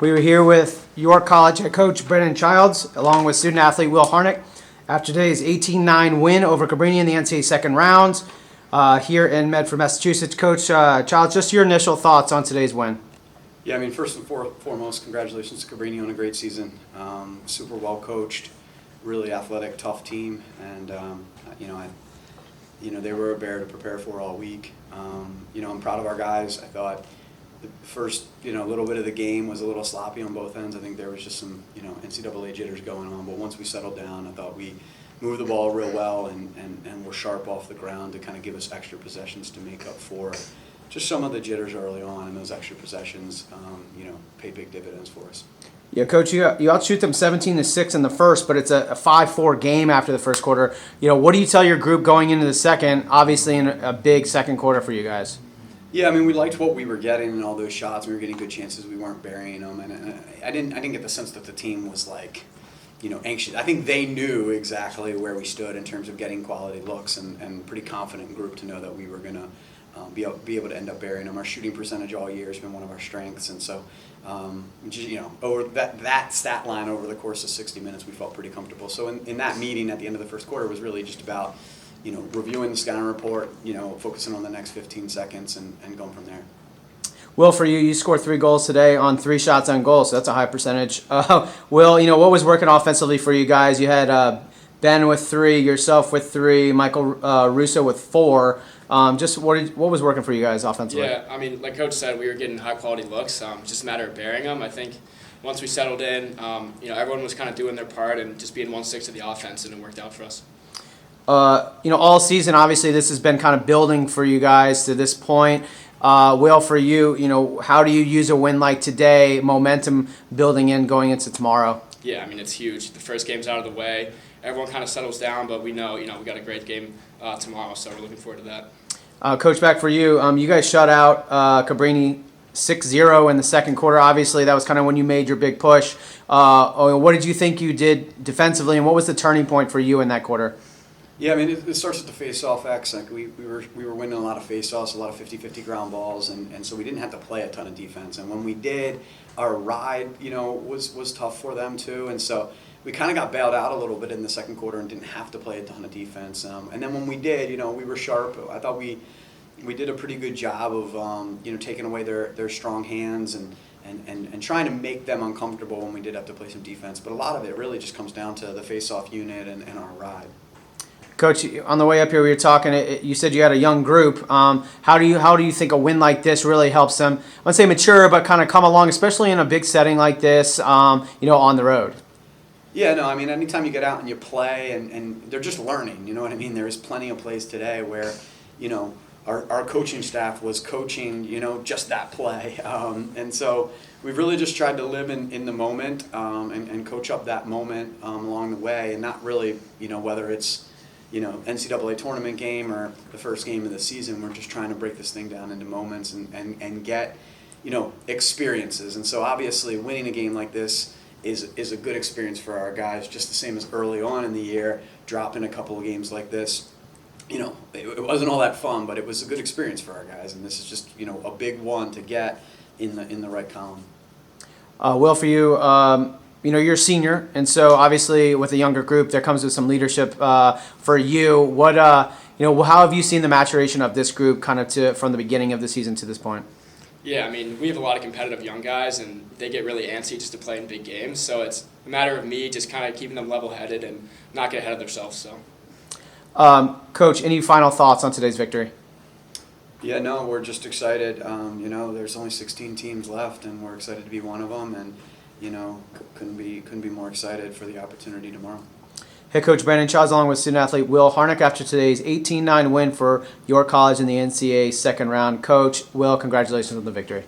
We were here with York College head coach Brennan Childs, along with student athlete Will Harnick, after today's 18-9 win over Cabrini in the NCAA second round here in Medford, Massachusetts. Coach Childs, just your initial thoughts on today's win. Yeah, I mean, first and foremost, congratulations to Cabrini on a great season. Super well coached, really athletic, tough team, and they were a bear to prepare for all week. I'm proud of our guys. I thought the first little bit of the game was a little sloppy on both ends. I think there was just some NCAA jitters going on, but once we settled down, I thought we moved the ball real well and were sharp off the ground to kind of give us extra possessions to make up for just some of the jitters early on, and those extra possessions pay big dividends for us. Yeah, Coach, you outshoot them 17-6 in the first, but it's a 5-4 game after the first quarter. What do you tell your group going into the second, obviously in a big second quarter for you guys? Yeah, I mean, we liked what we were getting in all those shots. We were getting good chances. We weren't burying them, and I didn't get the sense that the team was anxious. I think they knew exactly where we stood in terms of getting quality looks, and pretty confident group to know that we were going to be able to end up burying them. Our shooting percentage all year has been one of our strengths, and so over that stat line over the course of 60 minutes, we felt pretty comfortable. So in that meeting at the end of the first quarter was really just about reviewing the scouting report, focusing on the next 15 seconds and going from there. Will, for you scored 3 goals today on 3 shots on goal, so that's a high percentage. Will, what was working offensively for you guys? You had Ben with 3, yourself with 3, Michael Russo with 4. Just what was working for you guys offensively? Yeah, I mean, like Coach said, we were getting high-quality looks. Just a matter of burying them. I think once we settled in, everyone was kind of doing their part and just being 1/6 of the offense, and it worked out for us. All season, obviously, this has been kind of building for you guys to this point. Will, for you, how do you use a win like today, momentum building in going into tomorrow? Yeah, I mean, it's huge. The first game's out of the way. Everyone kind of settles down, but we know, we got a great game tomorrow, so we're looking forward to that. Coach, back for you. You guys shut out Cabrini 6-0 in the second quarter. Obviously, that was kind of when you made your big push. What did you think you did defensively, and what was the turning point for you in that quarter? Yeah, I mean, it starts with the face-off X. Like we were winning a lot of face-offs, a lot of 50-50 ground balls, and so we didn't have to play a ton of defense. And when we did, our ride, was tough for them too. And so we kind of got bailed out a little bit in the second quarter and didn't have to play a ton of defense. And then when we did, we were sharp. I thought we did a pretty good job of taking away their strong hands and trying to make them uncomfortable when we did have to play some defense. But a lot of it really just comes down to the face-off unit and our ride. Coach, on the way up here, we were talking. You said you had a young group. How do you think a win like this really helps them? I wouldn't say mature, but kind of come along, especially in a big setting like this. On the road. Yeah, no, I mean, anytime you get out and you play, and they're just learning. You know what I mean? There is plenty of plays today where, our coaching staff was coaching, just that play, and so we've really just tried to live in the moment and coach up that moment along the way, and not really, whether it's NCAA tournament game or the first game of the season. We're just trying to break this thing down into moments and get, experiences. And so obviously winning a game like this is a good experience for our guys, just the same as early on in the year, dropping a couple of games like this. It wasn't all that fun, but it was a good experience for our guys. And this is just, a big one to get in the right column. Will, for you, you're a senior, and so obviously with a younger group, there comes with some leadership for you. What, how have you seen the maturation of this group kind of from the beginning of the season to this point? Yeah, I mean, we have a lot of competitive young guys, and they get really antsy just to play in big games. So it's a matter of me just kind of keeping them level-headed and not get ahead of themselves. So, Coach, any final thoughts on today's victory? Yeah, no, we're just excited. There's only 16 teams left, and we're excited to be one of them. And couldn't be more excited for the opportunity tomorrow. Head coach Brennan Childs along with student athlete Will Harnick after today's 18-9 win for York College in the NCAA second round. Coach, Will, congratulations on the victory.